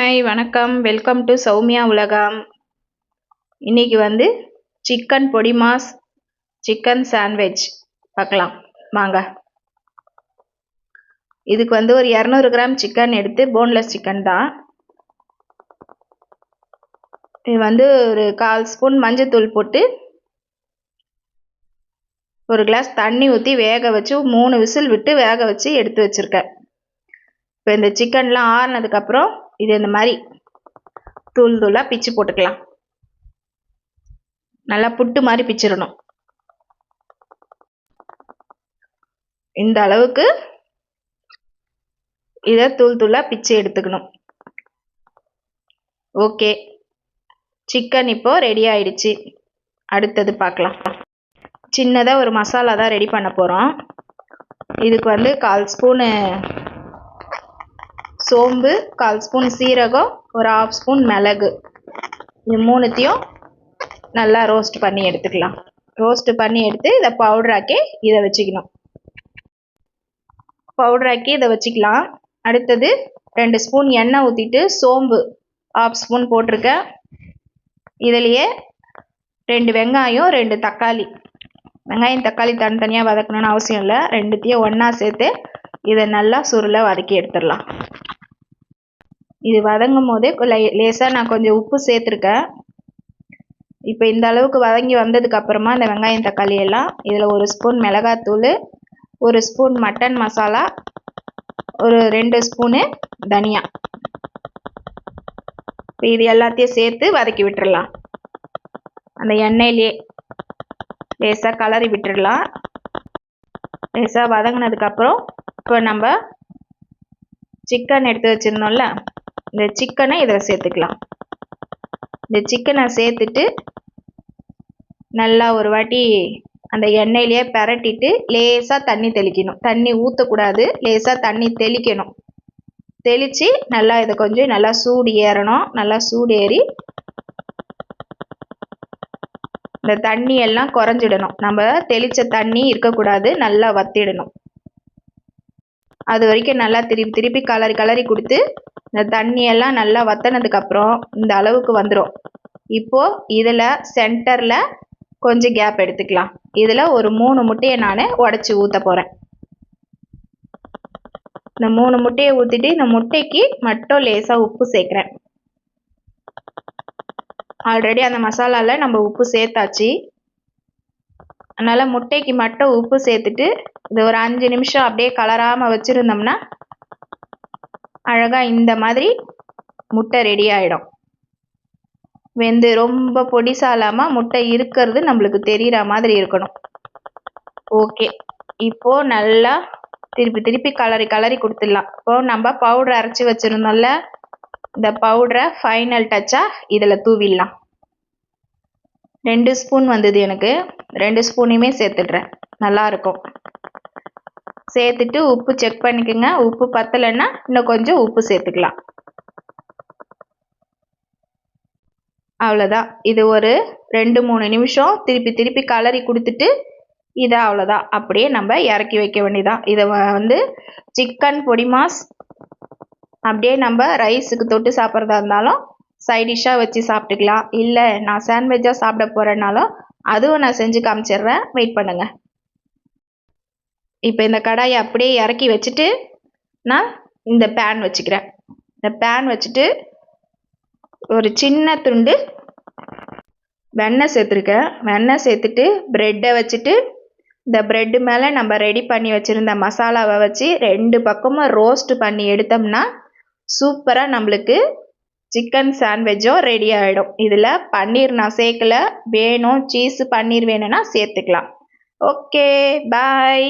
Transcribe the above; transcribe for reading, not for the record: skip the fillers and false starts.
Hi வணக்கம், welcome to Soumya உலகம். இன்னைக்கு வந்து சிக்கன் பொடி மாஸ் சிக்கன் சாண்ட்விச் பார்க்கலாம் வாங்க. இதுக்கு வந்து ஒரு 200 கிராம் சிக்கன் எடுத்து, போன்லெஸ் சிக்கன் தான். இது வந்து ஒரு 1/4 ஸ்பூன் மஞ்சத்தூள் போட்டு ஒரு கிளாஸ் தண்ணி ஊற்றி வேக வச்சு 3 விசில் விட்டு வேக வச்சு எடுத்து வச்சுருக்கேன். இப்போ இந்த சிக்கன்லாம் ஆறுனதுக்கப்புறம் இது இந்த மாதிரி தூள் தூளாக பிச்சு போட்டுக்கலாம். நல்லா புட்டு மாதிரி பிச்சிடணும். இந்த அளவுக்கு இதை தூள் தூளாக பிச்சு எடுத்துக்கணும். ஓகே, சிக்கன் இப்போ ரெடி ஆயிடுச்சு. அடுத்தது பார்க்கலாம். சின்னதாக ஒரு மசாலா தான் ரெடி பண்ண போகிறோம். இதுக்கு வந்து 1/4 ஸ்பூனு சோம்பு, 1/4 ஸ்பூன் சீரகம், ஒரு 1/2 ஸ்பூன் மிளகு, இது மூணுத்தையும் நல்லா ரோஸ்ட் பண்ணி எடுத்துக்கலாம். ரோஸ்ட் பண்ணி எடுத்து இதை பவுடராக்கி இதை வச்சுக்கணும். பவுடராக்கி இதை வச்சுக்கலாம். அடுத்தது 2 ஸ்பூன் எண்ணெய் ஊற்றிட்டு சோம்பு 1/2 ஸ்பூன் போட்டிருக்கேன். இதுலேயே 2 வெங்காயம், 2 தக்காளி. வெங்காயம் தக்காளி தனித்தனியாக வதக்கணும்னு அவசியம் இல்லை, ரெண்டுத்தையும் ஒன்றா சேர்த்து இதை நல்லா சுருளை வதக்கி எடுத்துடலாம். இது வதங்கும் போதே லேசாக நான் கொஞ்சம் உப்பு சேர்த்துருக்கேன். இப்போ இந்த அளவுக்கு வதங்கி வந்ததுக்கு அப்புறமா இந்த வெங்காயம் தக்காளி எல்லாம் இதில் 1 ஸ்பூன் மிளகாத்தூள், 1 ஸ்பூன் மட்டன் மசாலா, ஒரு 2 ஸ்பூனு தனியா, இப்போ இது எல்லாத்தையும் சேர்த்து வதக்கி விட்டுடலாம். அந்த எண்ணெயிலே லேசாக கலரி விட்டுடலாம். லேசாக வதங்கினதுக்கப்புறம் இப்போ நம்ம சிக்கன் எடுத்து வச்சுருந்தோம்ல, இந்த சிக்கனை இதில் சேர்த்துக்கலாம். இந்த சிக்கனை சேர்த்துட்டு நல்லா ஒரு வாட்டி அந்த எண்ணெயிலேயே பிரட்டிட்டு லேசாக தண்ணி தெளிக்கணும். தண்ணி ஊற்றக்கூடாது, லேசாக தண்ணி தெளிக்கணும். தெளித்து நல்லா இதை கொஞ்சம் நல்லா சூடு ஏறணும். நல்லா சூடு ஏறி இந்த தண்ணி எல்லாம் குறைஞ்சிடணும். நம்ம தெளித்த தண்ணி இருக்கக்கூடாது, நல்லா வத்திடணும். அது வரைக்கும் நல்லா திருப்பி கலரி கொடுத்து இந்த தண்ணியெல்லாம் நல்லா வத்தினதுக்கப்புறம் இந்த அளவுக்கு வந்துடும். இப்போது இதில் சென்டரில் கொஞ்சம் கேப் எடுத்துக்கலாம். இதில் ஒரு 3 முட்டையை நான் உடச்சி ஊற்ற போகிறேன். இந்த 3 முட்டையை ஊற்றிட்டு இந்த முட்டைக்கு மட்டும் லேசாக உப்பு சேர்க்குறேன். ஆல்ரெடி அந்த மசாலாவில் நம்ம உப்பு சேர்த்தாச்சு. அதனால் முட்டைக்கு மட்டும் உப்பு சேர்த்துட்டு இது ஒரு 5 நிமிஷம் அப்படியே கலராமல் வச்சுருந்தோம்னா அழகாக இந்த மாதிரி முட்டை ரெடி ஆகிடும். வெந்து ரொம்ப பொடிசாலாமல் முட்டை இருக்கிறது நம்மளுக்கு தெரிகிற மாதிரி இருக்கணும். ஓகே, இப்போது நல்லா திருப்பி கலரி கொடுத்துடலாம். இப்போது நம்ம பவுடர் அரைச்சி வச்சுருந்தோம்ல, இந்த பவுடரை ஃபைனல் டச்சாக இதில் தூவிடலாம். 2 ஸ்பூன் வந்தது எனக்கு, 2 ஸ்பூனையுமே சேர்த்துடுறேன். நல்லாயிருக்கும். சேர்த்துட்டு உப்பு செக் பண்ணிக்கோங்க. உப்பு பத்தலைன்னா இன்னும் கொஞ்சம் உப்பு சேர்த்துக்கலாம். அவ்வளோதான். இது ஒரு 2-3 நிமிஷம் திருப்பி கலரி கொடுத்துட்டு இதை அவ்வளோதான், அப்படியே நம்ம இறக்கி வைக்க வேண்டியதான். இதை வந்து சிக்கன் பொடி மாஸ் அப்படியே நம்ம ரைஸுக்கு தொட்டு சாப்பிட்றதா இருந்தாலும் சைடிஷ்ஷாக வச்சு சாப்பிட்டுக்கலாம். இல்லை நான் சாண்ட்விச்சாக சாப்பிட போகிறேன்னாலும் அதுவும் நான் செஞ்சு காமிச்சிடுறேன், வெயிட் பண்ணுங்கள். இப்போ இந்த கடாயை அப்படியே இறக்கி வச்சுட்டு நான் இந்த பேன் வச்சுக்கிறேன். இந்த பேன் வச்சுட்டு ஒரு சின்ன துண்டு வெண்ணெய் சேர்த்துருக்கேன். வெண்ணெய் சேர்த்துட்டு ப்ரெட்டை வச்சுட்டு இந்த ப்ரெட்டு மேலே நம்ம ரெடி பண்ணி வச்சுருந்த மசாலாவை வச்சு 2 பக்கமும் ரோஸ்ட் பண்ணி எடுத்தோம்னா சூப்பராக நம்மளுக்கு சிக்கன் சாண்ட்விச்சும் ரெடி ஆகிடும். இதில் பன்னீர் நான் சேர்க்கல, வேணும் சீஸு பன்னீர் வேணும்னா சேர்த்துக்கலாம். ஓகே, பாய்.